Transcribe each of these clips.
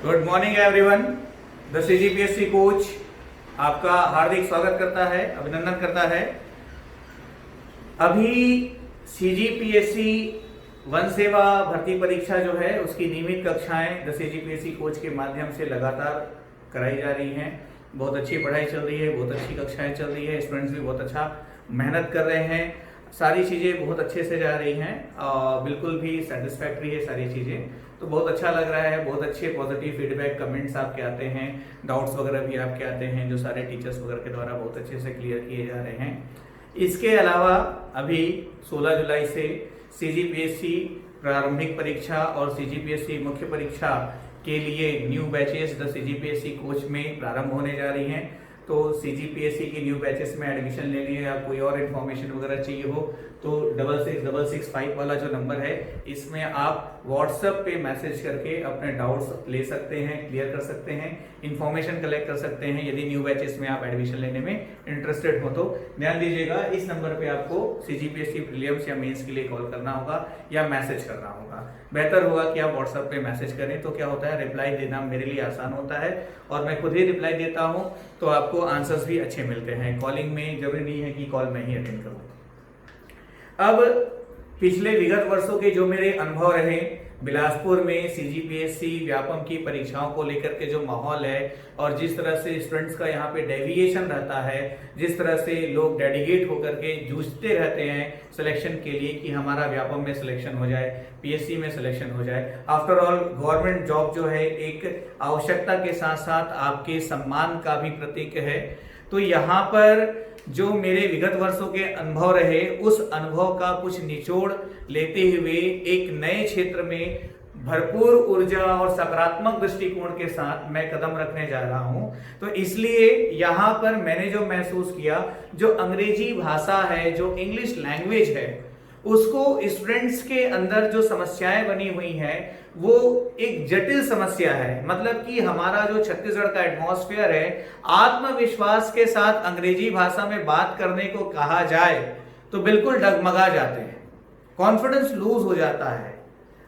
Good morning everyone. The CGPSC coach आपका हार्दिक स्वागत करता है, अभिनंदन करता है। अभी सीजीपीएससी वन सेवा भर्ती परीक्षा जो है उसकी नियमित कक्षाएं द सीजीपीएससी कोच के माध्यम से लगातार कराई जा रही हैं। बहुत अच्छी पढ़ाई चल रही है, बहुत अच्छी कक्षाएं चल रही है, स्टूडेंट्स भी बहुत अच्छा मेहनत कर रहे हैं, सारी चीज़ें बहुत अच्छे से जा रही हैं और बिल्कुल भी सेटिस्फैक्ट्री है सारी चीज़ें। तो बहुत अच्छा लग रहा है, बहुत अच्छे पॉजिटिव फीडबैक कमेंट्स आपके आते हैं, डाउट्स वगैरह भी आपके आते हैं जो सारे टीचर्स वगैरह के द्वारा बहुत अच्छे से क्लियर किए जा रहे हैं। इसके अलावा अभी 16 जुलाई से सीजीपीएससी प्रारंभिक परीक्षा और सीजीपीएससी मुख्य परीक्षा के लिए new batches the CGPSC coach में प्रारंभ होने जा रही हैं। तो सीजीपीएससी की न्यू बैचेस में एडमिशन लेनी है या कोई और इन्फॉर्मेशन वगैरह चाहिए हो तो 6665 वाला जो नंबर है इसमें आप व्हाट्सएप पे मैसेज करके अपने डाउट्स ले सकते हैं, क्लियर कर सकते हैं, इन्फॉर्मेशन कलेक्ट कर सकते हैं। यदि न्यू बैचेस में आप एडमिशन लेने में इंटरेस्टेड हो तो ध्यान दीजिएगा, इस नंबर पे आपको सीजीपीएससी प्रीलिम्स या मेंस के लिए कॉल करना होगा या मैसेज करना होगा। बेहतर होगा कि आप व्हाट्सएप पे मैसेज करें, तो क्या होता है रिप्लाई देना मेरे लिए आसान होता है और मैं खुद ही रिप्लाई देता हूं तो आपको आंसर्स भी अच्छे मिलते हैं। कॉलिंग में जरूरी नहीं है कि कॉल मैं ही अटेंड करूं। अब पिछले विगत वर्षों के जो मेरे अनुभव रहे बिलासपुर में सीजीपीएससी व्यापम की परीक्षाओं को लेकर के जो माहौल है और जिस तरह से स्टूडेंट्स का यहाँ पे डेविएशन रहता है, जिस तरह से लोग डेडिकेट होकर के जूझते रहते हैं सिलेक्शन के लिए कि हमारा व्यापम में सिलेक्शन हो जाए, पीएससी में सिलेक्शन हो जाए। आफ्टर ऑल गवर्नमेंट जॉब जो है एक आवश्यकता के साथ साथ आपके सम्मान का भी प्रतीक है। तो यहाँ पर जो मेरे विगत वर्षों के अनुभव रहे उस अनुभव का कुछ निचोड़ लेते हुए एक नए क्षेत्र में भरपूर ऊर्जा और सकारात्मक दृष्टिकोण के साथ मैं कदम रखने जा रहा हूं। तो इसलिए यहाँ पर मैंने जो महसूस किया, जो अंग्रेजी भाषा है, जो इंग्लिश लैंग्वेज है, उसको स्टूडेंट्स के अंदर जो समस्याएं बनी हुई हैं वो एक जटिल समस्या है। मतलब कि हमारा जो छत्तीसगढ़ का एटमॉस्फेयर है, आत्मविश्वास के साथ अंग्रेजी भाषा में बात करने को कहा जाए तो बिल्कुल डगमगा जाते हैं, कॉन्फिडेंस लूज हो जाता है,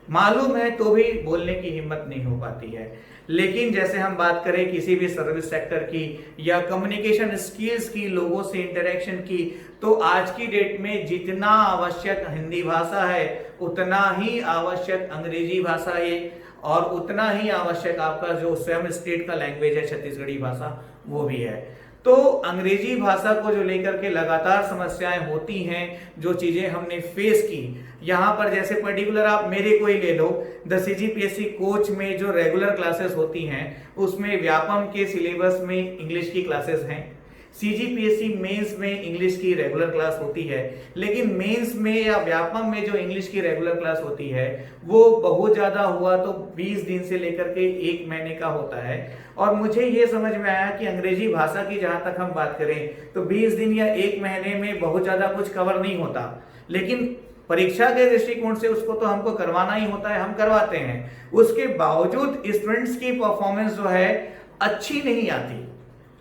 मालूम है तो भी बोलने की हिम्मत नहीं हो पाती है। लेकिन जैसे हम बात करें किसी भी सर्विस सेक्टर की या कम्युनिकेशन स्किल्स की, लोगों से इंटरेक्शन की, तो आज की डेट में जितना आवश्यक हिंदी भाषा है उतना ही आवश्यक अंग्रेजी भाषा है और उतना ही आवश्यक आपका जो स्वयं स्टेट का लैंग्वेज है छत्तीसगढ़ी भाषा वो भी है। तो अंग्रेजी भाषा को जो लेकर के लगातार समस्याएं होती हैं, जो चीजें हमने फेस की, यहाँ पर जैसे पर्टिकुलर आप मेरे को ही ले लो, द सीजीपीएससी कोच में जो रेगुलर क्लासेस होती हैं उसमें व्यापम के सिलेबस में इंग्लिश की क्लासेस हैं, सीजीपीएससी मेंस में इंग्लिश की रेगुलर क्लास होती है। लेकिन मेंस में या व्यापम में जो इंग्लिश की रेगुलर क्लास होती है वो बहुत ज्यादा हुआ तो 20 दिन से लेकर के 1 महीने का होता है। और मुझे ये समझ में आया कि अंग्रेजी भाषा की जहां तक हम बात करें तो 20 दिन या 1 महीने में बहुत ज्यादा कुछ कवर नहीं होता, लेकिन परीक्षा के दृष्टिकोण से उसको तो हमको करवाना ही होता है, हम करवाते हैं। उसके बावजूद स्टूडेंट्स की परफॉर्मेंस जो है अच्छी नहीं आती।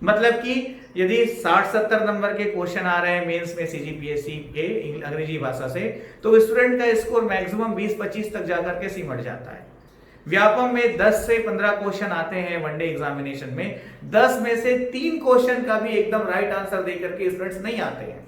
मतलब कि यदि 60-70 नंबर के क्वेश्चन आ रहे हैं मेंस में सीजीपीएससी के अंग्रेजी भाषा से, तो स्टूडेंट का स्कोर मैक्सिमम 20-25 तक जाकर के सिमट जाता है। व्यापम में 10 से 15 क्वेश्चन आते हैं वनडे एग्जामिनेशन में, 10 में से 3 क्वेश्चन का भी एकदम राइट आंसर देकर के स्टूडेंट्स नहीं आते हैं।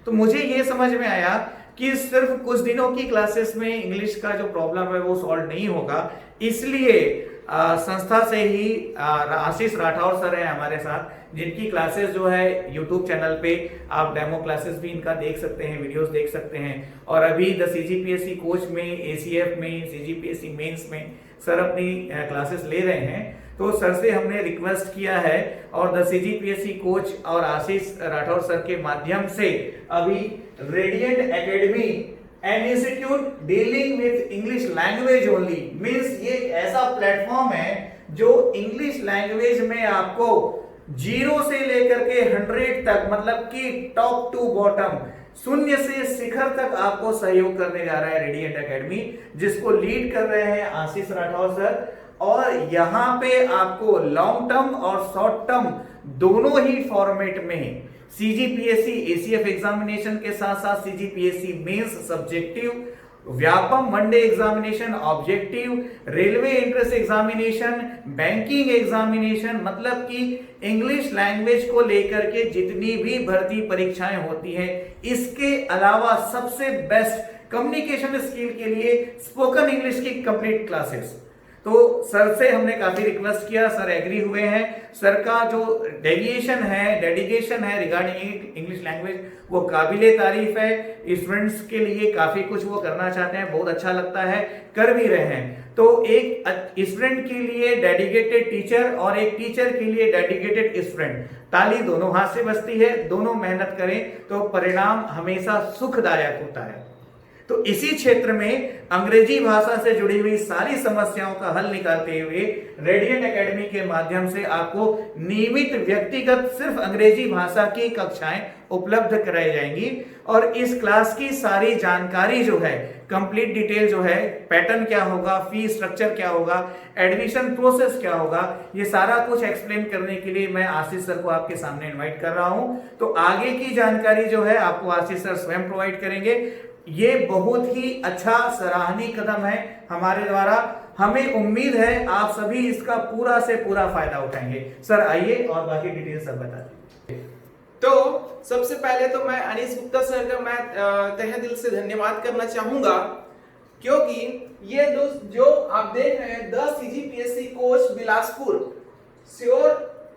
तो मुझे ये समझ में आया कि सिर्फ कुछ दिनों की क्लासेस में इंग्लिश का जो प्रॉब्लम है वो सॉल्व नहीं होगा। इसलिए संस्था से ही आशीष राठौर सर हैं हमारे साथ, जिनकी क्लासेस जो है यूट्यूब चैनल पे आप डेमो क्लासेस भी इनका देख सकते हैं, वीडियोस देख सकते हैं। और अभी द सीजीपीएससी कोच में, एसीएफ में, सीजीपीएससी मेंस में सर अपनी क्लासेस ले रहे हैं। तो सर से हमने रिक्वेस्ट किया है और द सीजीपीएससी कोच और आशीष राठौर सर के माध्यम से अभी radiant academy an institute dealing with English language only, means ये ऐसा प्लेटफॉर्म है जो इंग्लिश लैंग्वेज में आपको 0 से लेकर के 100 तक, मतलब कि टॉप टू बॉटम, 0 से शिखर तक आपको सहयोग करने जा रहा है रेडिएंट एकेडमी, जिसको लीड कर रहे हैं आशीष राठौर सर। और यहाँ पे आपको लॉन्ग टर्म और शॉर्ट टर्म दोनों ही फॉर्मेट में सीजीपीएससी एसीएफ एग्जामिनेशन के साथ साथ CGPSC mains subjective Vyapam one day examination, objective, railway entrance examination, banking examination, मतलब कि इंग्लिश लैंग्वेज को लेकर के जितनी भी भर्ती परीक्षाएं होती हैं, इसके अलावा सबसे बेस्ट कम्युनिकेशन स्किल के लिए स्पोकन इंग्लिश की कंप्लीट क्लासेस। तो सर से हमने काफी रिक्वेस्ट किया, सर एग्री हुए हैं। सर का जो डेडिकेशन है रिगार्डिंग इंग्लिश लैंग्वेज वो काबिले तारीफ है। स्टूडेंट्स के लिए काफी कुछ वो करना चाहते हैं, बहुत अच्छा लगता है, कर भी रहे हैं। तो एक स्टूडेंट के लिए डेडिकेटेड टीचर और एक टीचर के लिए डेडिकेटेड स्टूडेंट, ताली दोनों हाथ से बजती है। दोनों मेहनत करें तो परिणाम हमेशा सुखदायक होता है। तो इसी क्षेत्र में अंग्रेजी भाषा से जुड़ी हुई सारी समस्याओं का हल निकालते हुए रेडिएंट एकेडमी के माध्यम से आपको नियमित व्यक्तिगत सिर्फ अंग्रेजी भाषा की कक्षाएं उपलब्ध कराई जाएंगी। और इस क्लास की सारी जानकारी जो है, कंप्लीट डिटेल जो है, पैटर्न क्या होगा, फी स्ट्रक्चर क्या होगा, एडमिशन प्रोसेस क्या होगा, ये सारा कुछ एक्सप्लेन करने के लिए मैं आशीष सर को आपके सामने इनवाइट कर रहा हूं। तो आगे की जानकारी जो है आपको आशीष सर स्वयं प्रोवाइड करेंगे। ये बहुत ही अच्छा सराहनीय कदम है हमारे द्वारा। हमें उम्मीद है आप सभी इसका पूरा से पूरा फायदा उठाएंगे। सर आइए और बाकी डिटेल सब बता दीजिए। तो सबसे पहले तो मैं अनीश गुप्ता सर का मैं तहे दिल से धन्यवाद करना चाहूंगा, क्योंकि ये जो आप देख रहे हैं the CGPSC coach Bilaspur, sure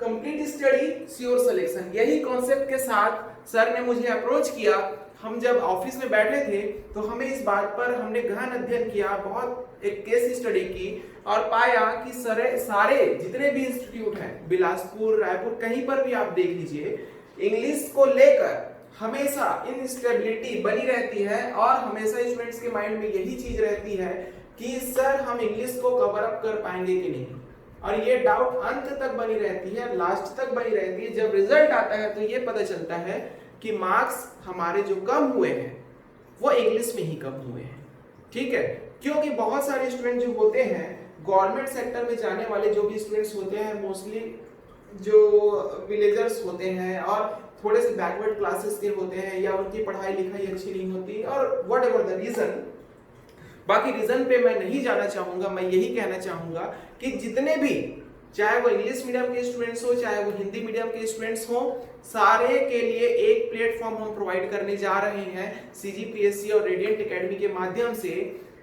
complete study sure selection, यही कॉन्सेप्ट के साथ सर ने मुझे अप्रोच किया। हम जब ऑफिस में बैठे थे तो हमें इस बात पर हमने गहन अध्ययन किया, बहुत एक केस स्टडी की और पाया कि सारे जितने भी इंस्टीट्यूट हैं, बिलासपुर, रायपुर, कहीं पर भी आप देख लीजिए, इंग्लिश को लेकर हमेशा इनस्टेबिलिटी बनी रहती है और हमेशा स्टूडेंट्स के माइंड में यही चीज रहती है कि सर हम इंग्लिश को कवर अप कर पाएंगे कि नहीं, और ये डाउट अंत तक बनी रहती है, लास्ट तक बनी रहती है। जब रिजल्ट आता है तो ये पता चलता है कि मार्क्स हमारे जो कम हुए हैं वो इंग्लिश में ही कम हुए हैं। ठीक है, क्योंकि बहुत सारे स्टूडेंट जो होते हैं गवर्नमेंट सेक्टर में जाने वाले, जो भी स्टूडेंट्स होते हैं, मोस्टली जो विलेजर्स होते हैं और थोड़े से बैकवर्ड क्लासेस के होते हैं, या उनकी पढ़ाई लिखाई अच्छी नहीं होती, और व्हाट एवर द रीजन, बाकी रीजन पे मैं नहीं जाना चाहूंगा। मैं यही कहना चाहूंगा कि जितने भी, चाहे वो इंग्लिश मीडियम के स्टूडेंट्स हो, चाहे वो हिंदी मीडियम के स्टूडेंट्स हो, सारे के लिए एक प्लेटफॉर्म हम प्रोवाइड करने जा रहे हैं सीजीपीएससी और रेडिएंट एकेडमी के माध्यम से।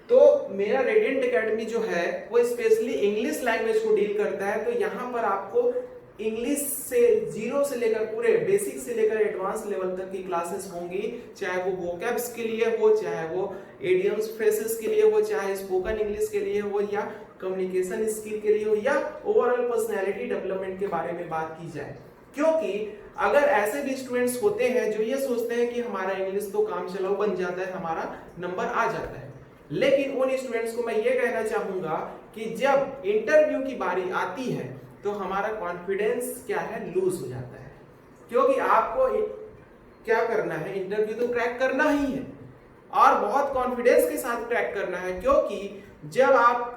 तो मेरा रेडिएंट एकेडमी जो है वो स्पेशली इंग्लिश लैंग्वेज को डील करता है। तो यहाँ पर आपको इंग्लिश से जीरो से लेकर पूरे बेसिक से लेकर एडवांस लेवल तक की क्लासेस होंगी, चाहे वो वोकैब्स के लिए हो, चाहे वो इडियम्स फ्रेजेस के लिए हो, चाहे स्पोकन इंग्लिश के लिए हो, या कम्युनिकेशन स्किल के लिए हो, या ओवरऑल पर्सनैलिटी डेवलपमेंट के बारे में बात की जाए। क्योंकि अगर ऐसे भी स्टूडेंट्स होते हैं जो ये सोचते हैं कि हमारा इंग्लिश तो काम चलाओ बन जाता है, हमारा नंबर आ जाता है, लेकिन उन स्टूडेंट्स को मैं ये कहना चाहूंगा कि जब इंटरव्यू की बारी आती है तो हमारा कॉन्फिडेंस क्या है, लूज हो जाता है। क्योंकि आपको क्या करना है, इंटरव्यू तो क्रैक करना ही है और बहुत कॉन्फिडेंस के साथ क्रैक करना है। क्योंकि जब आप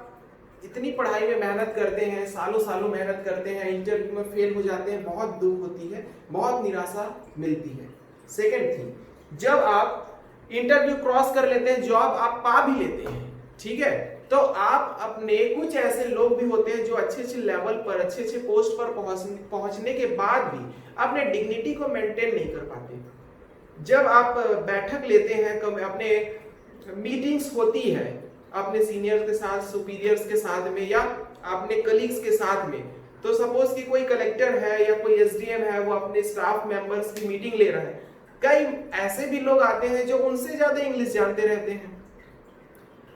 इतनी पढ़ाई में मेहनत करते हैं, सालों सालों मेहनत करते हैं, इंटरव्यू में फेल हो जाते हैं, बहुत दुख होती है, बहुत निराशा मिलती है। सेकेंड थिंग, जब आप इंटरव्यू क्रॉस कर लेते हैं, जॉब आप पा भी लेते हैं, ठीक है, तो आप अपने, कुछ ऐसे लोग भी होते हैं जो अच्छे अच्छे लेवल पर, अच्छे अच्छे पोस्ट पर पहुंचने के बाद भी अपने डिग्निटी को मेंटेन नहीं कर पाते। जब आप बैठक लेते हैं, अपने मीटिंग्स होती है अपने सीनियर के साथ, सुपीरियर्स के साथ में, या अपने कलीग्स के साथ में, तो सपोज कि कोई कलेक्टर है या कोई एसडीएम है, वो अपने स्टाफ मेंबर्स की मीटिंग ले रहा है, कई ऐसे भी लोग आते हैं जो उनसे ज्यादा इंग्लिश जानते रहते हैं।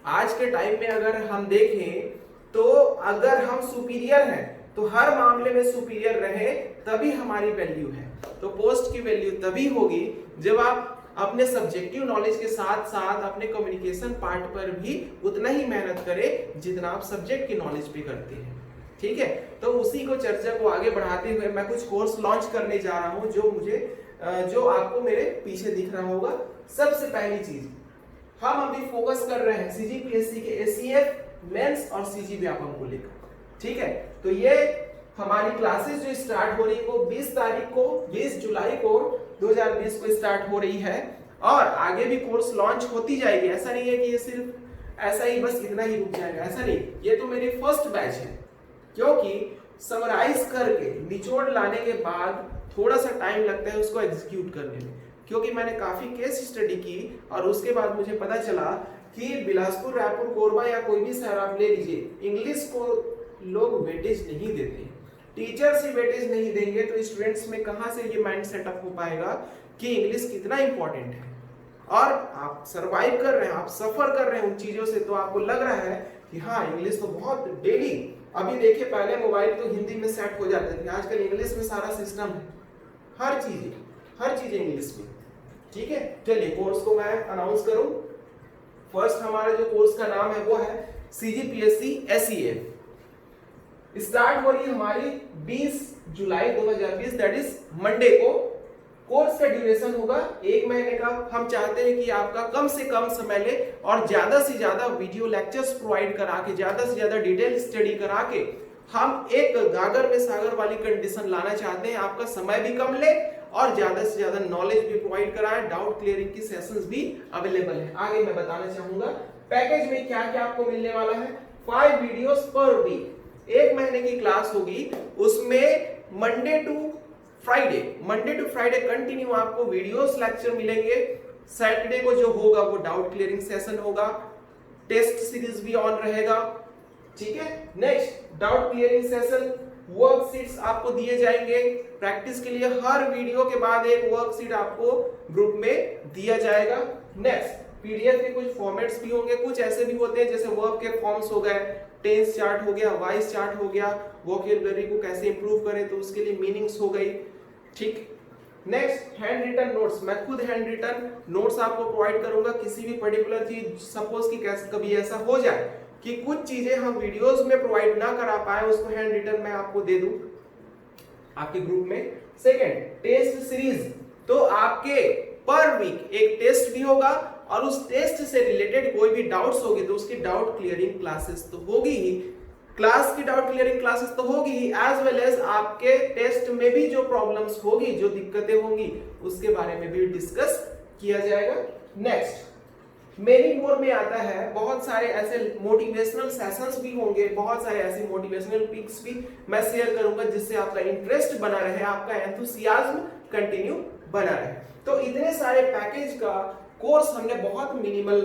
आज के टाइम में अगर हम देखें तो अगर हम सुपीरियर हैं तो हर मामले में सुपीरियर रहे तभी हमारी वैल्यू है। तो पोस्ट की वैल्यू तभी होगी जब आप अपने सब्जेक्टिव नॉलेज के साथ साथ अपने कम्युनिकेशन पार्ट पर भी उतना ही मेहनत करें जितना आप सब्जेक्ट की नॉलेज पे करते हैं। ठीक है, तो उसी को चर्चा को आगे बढ़ाते हुए मैं कुछ कोर्स लॉन्च करने जा रहा हूं जो आपको मेरे पीछे दिख रहा होगा। सबसे पहली चीज, हम अभी फोकस कर रहे हैं सीजीपीएससी के एसीएफ मेंस और सीजी व्यापम को लेकर। ठीक है, तो ये हमारी क्लासेस जो स्टार्ट हो रही है वो 20 जुलाई को 2020 को स्टार्ट हो रही है और आगे भी कोर्स लॉन्च होती जाएगी। ऐसा नहीं है कि ये सिर्फ ऐसा ही बस इतना ही रुक जाएगा, ऐसा नहीं। ये तो मेरी फर्स्ट बैच है, क्योंकि समराइज करके निचोड़ लाने के बाद थोड़ा सा टाइम लगता है उसको एग्जीक्यूट करने में, क्योंकि मैंने काफी केस स्टडी की और उसके बाद मुझे पता चला कि बिलासपुर, रायपुर, कोरबा या कोई भी शहर आप ले लीजिए, इंग्लिश को लोग वेटेज नहीं देते। टीचर्स ही वेटेज नहीं देंगे तो स्टूडेंट्स में कहां से ये माइंड सेटअप हो पाएगा कि इंग्लिश कितना इंपॉर्टेंट है। और आप सरवाइव कर रहे हैं, आप सफर कर रहे हैं उन चीजों से, तो आपको लग रहा है कि हाँ इंग्लिश तो बहुत डेली। अभी देखिए, पहले मोबाइल तो हिंदी में सेट हो जाते थे, आजकल इंग्लिश में सारा सिस्टम है, हर चीज इंग्लिश में। ठीक है, चलिए कोर्स को मैं अनाउंस करूं। फर्स्ट हमारा जो कोर्स का नाम है वो है CGPSC SEF। स्टार्ट हो रही है हमारी 20 जुलाई 2020, दैट इज मंडे को। कोर्स का ड्यूरेशन होगा 1 महीने का। हम चाहते हैं कि आपका कम से कम समय ले और ज्यादा से ज्यादा वीडियो लेक्चर्स प्रोवाइड करा के, ज्यादा से ज्यादा डिटेल स्टडी करा के हम एक गागर में सागर वाली कंडीशन लाना चाहते हैं। आपका समय भी कम ले और ज्यादा से ज्यादा नॉलेज भी प्रोवाइड कराएं। डाउट क्लियरिंग की सेशंस भी अवेलेबल है। आगे मैं बताना चाहूंगा पैकेज में क्या क्या आपको मिलने वाला है। 5 वीडियोस पर वीक, 1 महीने की क्लास होगी, उसमें मंडे टू फ्राइडे कंटिन्यू आपको वीडियोस लेक्चर मिलेंगे। सैटरडे को जो होगा वो डाउट क्लियरिंग सेशन होगा, टेस्ट सीरीज भी ऑन रहेगा। ठीक है, next doubt clearing session, worksheets आपको दिए जाएंगे प्रैक्टिस के लिए। हर वीडियो के बाद एक वर्कशीट आपको ग्रुप में दिया जाएगा। नेक्स्ट पीडीएफ के कुछ फॉर्मेट्स भी होंगे, कुछ ऐसे भी होते हैं जैसे वर्ब के फॉर्म्स हो गए, टेंस चार्ट हो गया, वॉइस चार्ट हो गया, वोकैबुलरी को कैसे इंप्रूव करें तो उसके लिए मीनिंग्स हो गई। ठीक, नेक्स्ट हैंड रिटन नोट्स, मैं खुद हैंड रिटन नोट्स आपको प्रोवाइड करूंगा। किसी भी पर्टिकुलर चीज, सपोज कि कभी ऐसा हो जाए कि कुछ चीजें हम वीडियोस में प्रोवाइड ना करा पाए, उसको हैंड रिटन मैं आपको दे दूं आपके ग्रुप में। सेकंड, टेस्ट सीरीज, तो आपके पर वीक एक टेस्ट भी होगा और उस टेस्ट से रिलेटेड कोई भी डाउट्स होगी तो उसकी डाउट क्लियरिंग क्लासेस तो होगी ही, क्लास की डाउट क्लियरिंग क्लासेस तो होगी ही, एज वेल एज आपके टेस्ट में भी जो प्रॉब्लम्स होगी, जो दिक्कतें होंगी, उसके बारे में भी डिस्कस किया जाएगा। नेक्स्ट मेनी मोर में आता है, बहुत सारे ऐसे मोटिवेशनल सेशंस भी होंगे, बहुत सारे ऐसे मोटिवेशनल पिक्स भी मैं शेयर करूंगा जिससे आपका इंटरेस्ट बना रहे, आपका एंथुसियाज्म कंटिन्यू बना रहे। तो इतने सारे पैकेज का कोर्स हमने बहुत मिनिमम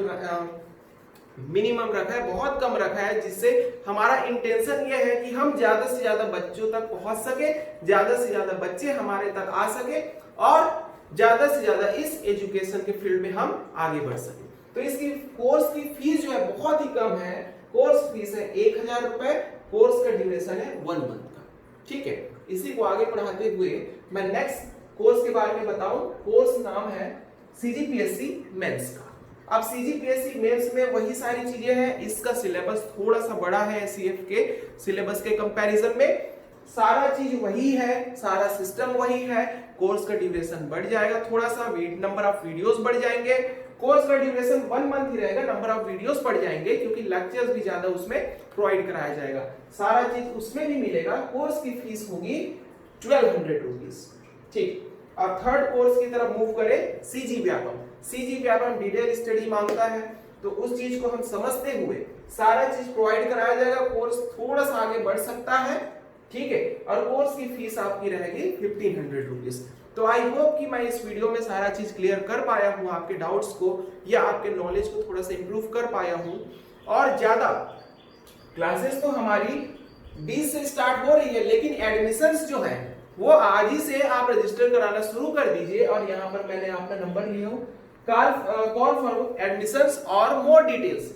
रखा है, बहुत कम रखा है, जिससे हमारा इंटेंशन ये है कि हम ज्यादा से ज्यादा बच्चों तक पहुंच सके, ज्यादा से ज्यादा बच्चे हमारे तक आ सके और ज्यादा से ज्यादा इस एजुकेशन के फील्ड में हम आगे बढ़ सके। तो इसकी कोर्स की फीस जो है बहुत ही कम है। कोर्स फीस है 1000 रुपए, कोर्स का ड्यूरेशन है 1 मंथ का। ठीक है, इसी को आगे बढ़ाते हुए मैं नेक्स्ट कोर्स के बारे में बताऊं। कोर्स नाम है CGPSC मेंस का। अब CGPSC मेंस में वही सारी चीजें हैं, इसका सिलेबस थोड़ा सा बड़ा है SEF के सिलेबस के कंपैरिजन में। सारा चीज वही है, सारा सिस्टम वही है, कोर्स का ड्यूरेशन बढ़ जाएगा थोड़ा सा, नंबर ऑफ वीडियोस बढ़ जाएंगे। कोर्स का ड्यूरेशन 1 मंथ ही रहेगा, नंबर ऑफ वीडियोस बढ़ जाएंगे क्योंकि लेक्चर्स भी ज्यादा उसमें प्रोवाइड कराया जाएगा, सारा चीज उसमें भी मिलेगा। कोर्स की फीस होगी 1200 रुपीज। ठीक, अब थर्ड कोर्स की तरफ मूव करें, CG Vyapam. CG Vyapam detail study मांगता है, तो उस चीज को हम समझते हुए सारा चीज प्रोवाइड कराया जाएगा। कोर्स थोड़ा सा आगे बढ़ सकता है, ठीक है, और कोर्स की फीस आपकी रहेगी 1500 रुपीज। तो आई होप कि मैं इस वीडियो में सारा चीज क्लियर कर पाया हूं, आपके डाउट्स को या आपके नॉलेज को थोड़ा सा इंप्रूव कर पाया हूं। और ज्यादा क्लासेस तो हमारी 20 से स्टार्ट हो रही है, लेकिन एडमिशंस जो है वो आज ही से आप रजिस्टर कराना शुरू कर दीजिए। और यहाँ पर मैंने आपका नंबर लिया हूँ, कॉल फॉर एडमिशंस और मोर डिटेल्स।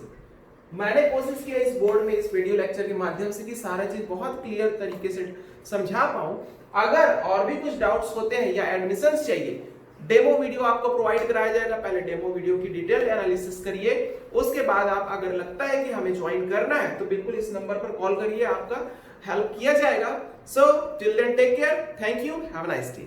मैंने कोशिश किया इस बोर्ड में, इस वीडियो लेक्चर के माध्यम से कि सारा चीज बहुत क्लियर तरीके से समझा पाऊं। अगर और भी कुछ डाउट्स होते हैं या एडमिशंस चाहिए, डेमो वीडियो आपको प्रोवाइड कराया जाएगा। पहले डेमो वीडियो की डिटेल एनालिसिस करिए, उसके बाद आप अगर लगता है कि हमें ज्वाइन करना है तो बिल्कुल इस नंबर पर कॉल करिए, आपका हेल्प किया जाएगा। So till then take care, thank you, have a nice day.